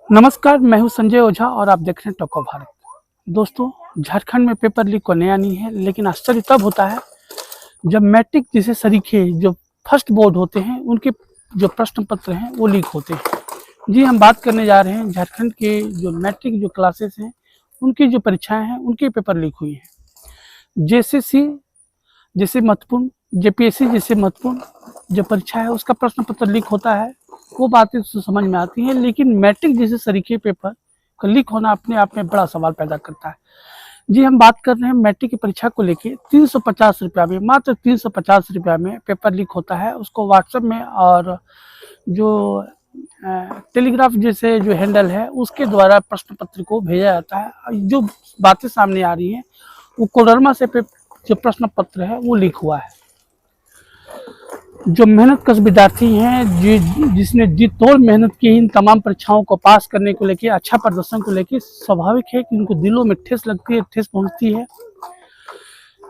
नमस्कार, मैं हूं संजय ओझा और आप देख रहे हैं टॉक ऑफ भारत। दोस्तों, झारखंड में पेपर लीक को नया नहीं है, लेकिन आश्चर्य तब होता है जब मैट्रिक जैसे सरीखे जो फर्स्ट बोर्ड होते हैं उनके जो प्रश्न पत्र हैं वो लीक होते हैं। जी, हम बात करने जा रहे हैं झारखंड के जो मैट्रिक जो क्लासेस हैं उनकी जो परीक्षाएं हैं उनके पेपर लीक हुई हैं। जेसीसी जैसे महत्वपूर्ण, जेपीएससी जैसे महत्वपूर्ण जो परीक्षा है उसका प्रश्न पत्र लीक होता है, वो बातें तो समझ में आती हैं, लेकिन मैट्रिक जैसे सरीखे पेपर का लीक होना अपने आप में बड़ा सवाल पैदा करता है। जी, हम बात कर रहे हैं मैट्रिक की परीक्षा को लेके 350 रुपया में, मात्र 350 रुपया में पेपर लीक होता है। उसको व्हाट्सएप में और जो टेलीग्राफ जैसे जो हैंडल है उसके द्वारा प्रश्न पत्र को भेजा जाता है। जो बातें सामने आ रही हैं वो कोडरमा से जो प्रश्न पत्र है वो लीक हुआ है। जो मेहनत कश विद्यार्थी हैं, जिसने जी तोड़ मेहनत की इन तमाम परीक्षाओं को पास करने को लेके, अच्छा प्रदर्शन को लेके, स्वाभाविक है कि उनको दिलों में ठेस लगती है, ठेस पहुंचती है।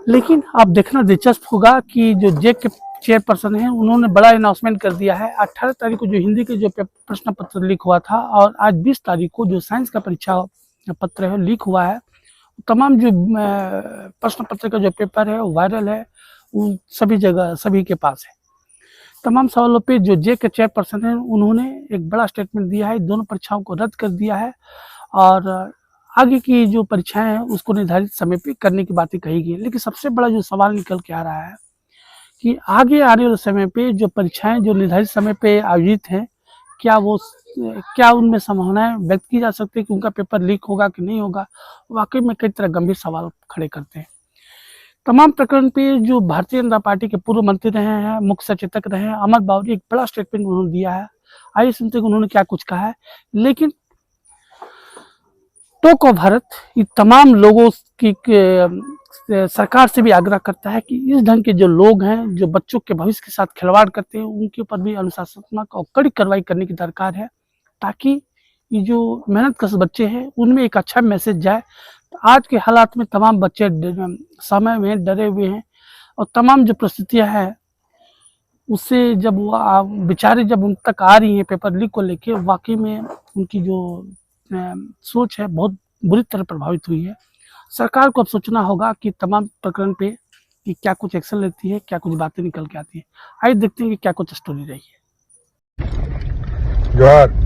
लेकिन आप देखना दिलचस्प होगा कि जो जेक के चेयरपर्सन हैं उन्होंने बड़ा अनाउंसमेंट कर दिया है। 18 तारीख को जो हिंदी के जो प्रश्न पत्र लीक हुआ था और आज 20 तारीख को जो साइंस का परीक्षा पत्र है लीक हुआ है। तमाम जो प्रश्न पत्र का जो पेपर है वो वायरल है, वो सभी जगह सभी के पास है। तमाम सवालों पे जो जे के चेयरपर्सन हैं उन्होंने एक बड़ा स्टेटमेंट दिया है, दोनों परीक्षाओं को रद्द कर दिया है और आगे की जो परीक्षाएं हैं उसको निर्धारित समय पे करने की बातें कही गई। लेकिन सबसे बड़ा जो सवाल निकल के आ रहा है कि आगे आने वाले समय पे जो परीक्षाएं जो निर्धारित समय पे आयोजित हैं, क्या उनमें संभावनाएं व्यक्त की जा सकती है कि उनका पेपर लीक होगा कि नहीं होगा। वाकई में कई तरह गंभीर सवाल खड़े करते हैं। तमाम प्रकरण पे जो भारतीय जनता पार्टी के पूर्व मंत्री रहे हैं, मुख्य सचेतक रहे हैं, अमर बावरी, एक बड़ा स्टेटमेंट उन्होंने दिया है। आइए सुनते हैं उन्होंने क्या कुछ कहा है। लेकिन टॉक ऑफ भारत ये तमाम लोगों की सरकार से भी आग्रह करता है कि इस ढंग के जो लोग हैं, जो बच्चों के भविष्य के साथ खिलवाड़ करते हैं, उनके ऊपर भी अनुशासनात्मक और कड़ी कार्रवाई करने की दरकार है, ताकि ये जो मेहनतकश बच्चे हैं उनमें एक अच्छा मैसेज जाए। आज के हालात में तमाम बच्चे समय में डरे हुए हैं और तमाम जो परिस्थितियां हैं उससे जब वो बेचारे जब उन तक आ रही हैं पेपर लीक को लेके, वाकई में उनकी जो सोच है बहुत बुरी तरह प्रभावित हुई है। सरकार को अब सोचना होगा कि तमाम प्रकरण पे कि क्या कुछ एक्शन लेती है, क्या कुछ बातें निकल के आती है। आइए देखते हैं कि क्या कुछ स्टोरी रही है। जोहार।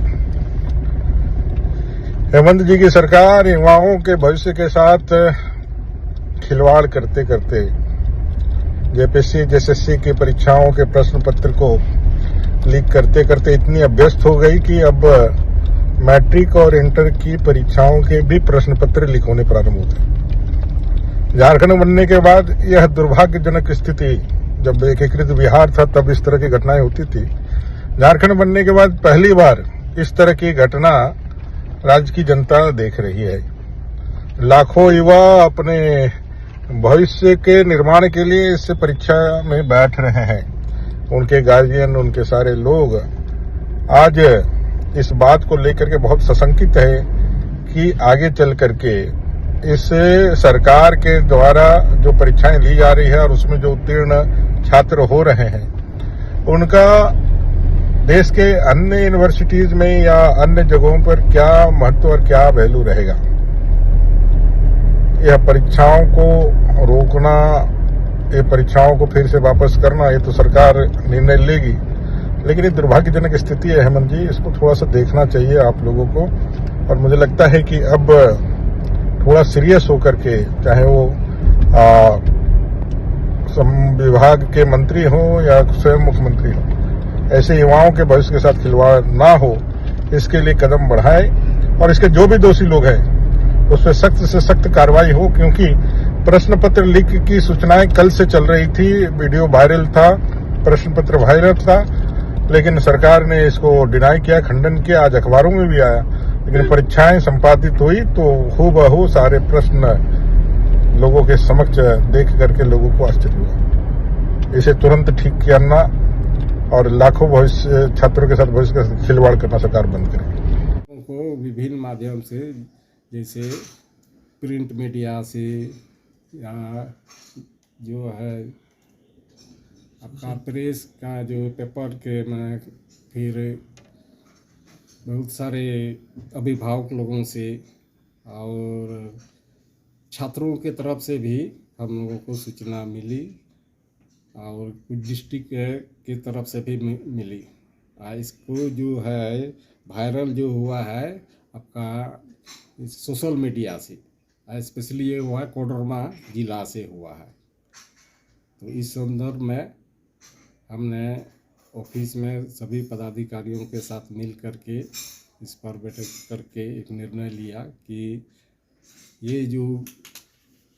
हेमंत जी की सरकार युवाओं के भविष्य के साथ खिलवाड़ करते करते जेपीएससी जेएसएससी की परीक्षाओं के प्रश्न पत्र को लीक करते करते इतनी अभ्यस्त हो गई कि अब मैट्रिक और इंटर की परीक्षाओं के भी प्रश्न पत्र लीक होने प्रारंभ होते हैं। झारखंड बनने के बाद यह दुर्भाग्यजनक स्थिति, जब एकीकृत बिहार था तब इस तरह की घटनाएं होती थी। झारखंड बनने के बाद पहली बार इस तरह की घटना राज्य की जनता देख रही है। लाखों युवा अपने भविष्य के निर्माण के लिए इस परीक्षा में बैठ रहे हैं। उनके गार्जियन, उनके सारे लोग आज इस बात को लेकर के बहुत सशंकित है कि आगे चल करके इस सरकार के द्वारा जो परीक्षाएं ली जा रही है और उसमें जो उत्तीर्ण छात्र हो रहे हैं उनका देश के अन्य यूनिवर्सिटीज में या अन्य जगहों पर क्या महत्व और क्या वैल्यू रहेगा। यह परीक्षाओं को रोकना, ये परीक्षाओं को फिर से वापस करना, ये तो सरकार निर्णय लेगी, लेकिन ये दुर्भाग्यजनक स्थिति है हेमंत जी, इसको थोड़ा सा देखना चाहिए आप लोगों को। और मुझे लगता है कि अब थोड़ा सीरियस होकर के, चाहे वो विभाग के मंत्री हो या स्वयं मुख्यमंत्री हो, ऐसे युवाओं के भविष्य के साथ खिलवाड़ ना हो, इसके लिए कदम बढ़ाए और इसके जो भी दोषी लोग हैं उस पर सख्त से सख्त कार्रवाई हो। क्योंकि प्रश्न पत्र लीक की सूचनाएं कल से चल रही थी, वीडियो वायरल था, प्रश्न पत्र वायरल था, लेकिन सरकार ने इसको डिनाई किया, खंडन किया, आज अखबारों में भी आया। लेकिन परीक्षाएं संपादित हुई तो हूबहू सारे प्रश्न लोगों के समक्ष देख करके लोगों को आश्चर्य हुआ। इसे तुरंत ठीक करना और लाखों भविष्य छात्रों के साथ भविष्य का खिलवाड़ करना सरकार बंद करे। को विभिन्न माध्यम से, जैसे प्रिंट मीडिया से या जो है आपका प्रेस का जो पेपर के, मैं फिर बहुत सारे अभिभावक लोगों से और छात्रों के तरफ से भी हम लोगों को सूचना मिली और कुछ डिस्ट्रिक्ट की तरफ से भी मिली। इसको जो है वायरल जो हुआ है आपका सोशल मीडिया से, स्पेशली ये हुआ है कोडरमा जिला से हुआ है। तो इस संदर्भ में हमने ऑफिस में सभी पदाधिकारियों के साथ मिल करके इस पर बैठक करके एक निर्णय लिया कि ये जो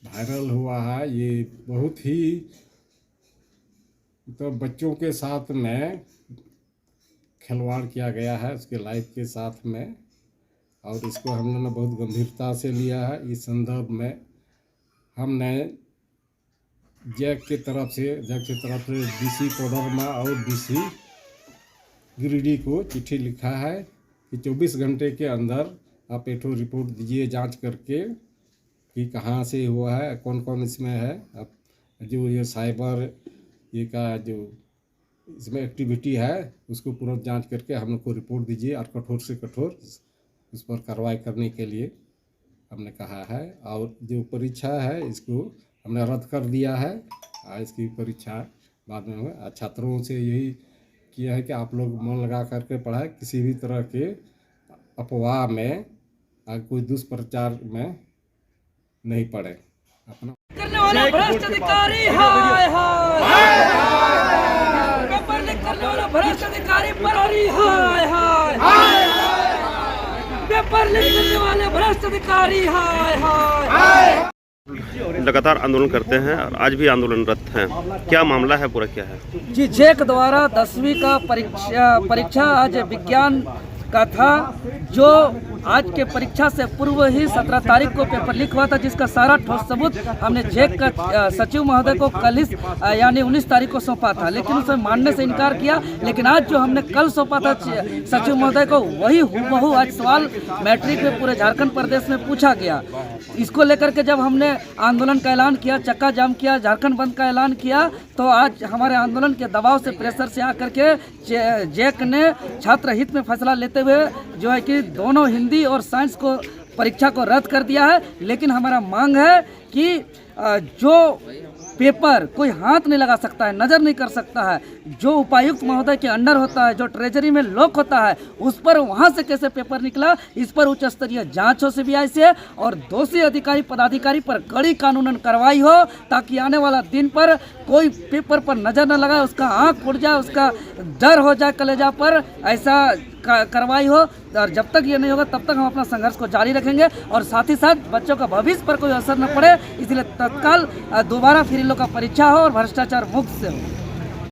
वायरल हुआ है ये बहुत ही तो बच्चों के साथ में खिलवाड़ किया गया है उसके लाइफ के साथ में, और इसको हम लोगों ने बहुत गंभीरता से लिया है। इस संदर्भ में हमने जैक की तरफ से डीसी कोडरमा और डीसी गिरिडीह को चिट्ठी लिखा है कि 24 घंटे के अंदर आप एक रिपोर्ट दीजिए जांच करके कि कहाँ से हुआ है, कौन कौन इसमें है। अब जो ये साइबर ये का जो इसमें एक्टिविटी है उसको पूरा जांच करके हम लोग को रिपोर्ट दीजिए और कठोर से कठोर उस पर कार्रवाई करने के लिए हमने कहा है। और जो परीक्षा है इसको हमने रद्द कर दिया है, इसकी परीक्षा बाद में हुआ। छात्रों से यही किया है कि आप लोग मन लगा करके पढ़ाएं, किसी भी तरह के अफवाह में कोई दुष्प्रचार में नहीं पड़े। अपना करने वाला भ्रष्ट अधिकारी हाय हाय, पेपर लीक करने वाला भ्रष्ट अधिकारी प्रहरी हाय हाय, पेपर लीक करने वाले भ्रष्ट अधिकारी हाय हाय। लगातार आंदोलन करते हैं और आज भी आंदोलनरत हैं, क्या मामला है, पूरा क्या है? जी, जैक द्वारा 10वीं का परीक्षा आज विज्ञान का था, जो आज के परीक्षा से पूर्व ही 17 तारीख को पेपर लीक हुआ था, जिसका सारा ठोस सबूत हमने जैक का सचिव महोदय को कल ही यानी 19 तारीख को सौंपा था, लेकिन उसे मानने से इनकार किया। लेकिन आज जो हमने कल सौंपा था सचिव महोदय को, वही हूबहू आज सवाल मैट्रिक में पूरे झारखंड प्रदेश में पूछा गया। इसको लेकर के जब हमने आंदोलन का ऐलान किया, चक्का जाम किया, झारखंड बंद का ऐलान किया, तो आज हमारे आंदोलन के दबाव से, प्रेशर से आकर के जैक ने छात्र हित में फैसला लेते हुए जो है कि दोनों हिंदी और साइंस को परीक्षा को रद्द कर दिया है। लेकिन हमारा मांग है कि जो पेपर कोई हाथ नहीं लगा सकता है, नज़र नहीं कर सकता है, जो उपायुक्त महोदय के अंडर होता है, जो ट्रेजरी में लॉक होता है, उस पर वहाँ से कैसे पेपर निकला, इस पर उच्च स्तरीय जांच हो सीबीआई से, और दोषी अधिकारी पदाधिकारी पर कड़ी कानूनन कार्रवाई हो, ताकि आने वाला दिन पर कोई पेपर पर नज़र न लगाए, उसका आँख फूट जाए, उसका डर हो जाए कलेजा पर, ऐसा कार्रवाई हो। और जब तक ये नहीं होगा तब तक हम अपना संघर्ष को जारी रखेंगे, और साथ ही साथ बच्चों का भविष्य पर कोई असर न पड़े, इसलिए तत्काल दोबारा फिर इन लोग का परीक्षा हो और भ्रष्टाचार मुक्त से हो।